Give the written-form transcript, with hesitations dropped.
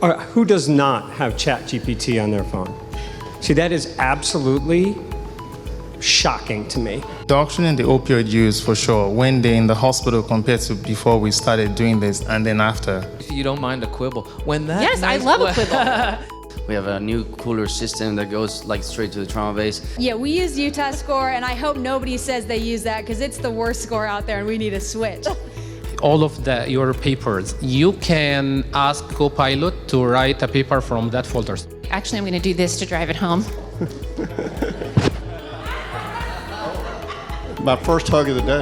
Who does not have ChatGPT on their phone? See, that is absolutely shocking to me. Doctoring the opioid use for sure, when they're in the hospital compared to before we started doing this and then after. If you don't mind a quibble. When that Yes, I love a quibble. We have a new cooler system that goes like straight to the trauma base. Yeah, we use Utah Score, and I hope nobody says they use that because it's the worst score out there and we need a switch. All of your papers, you can ask Copilot to write a paper from that folder. Actually, I'm going to do this to drive it home. My first hug of the day.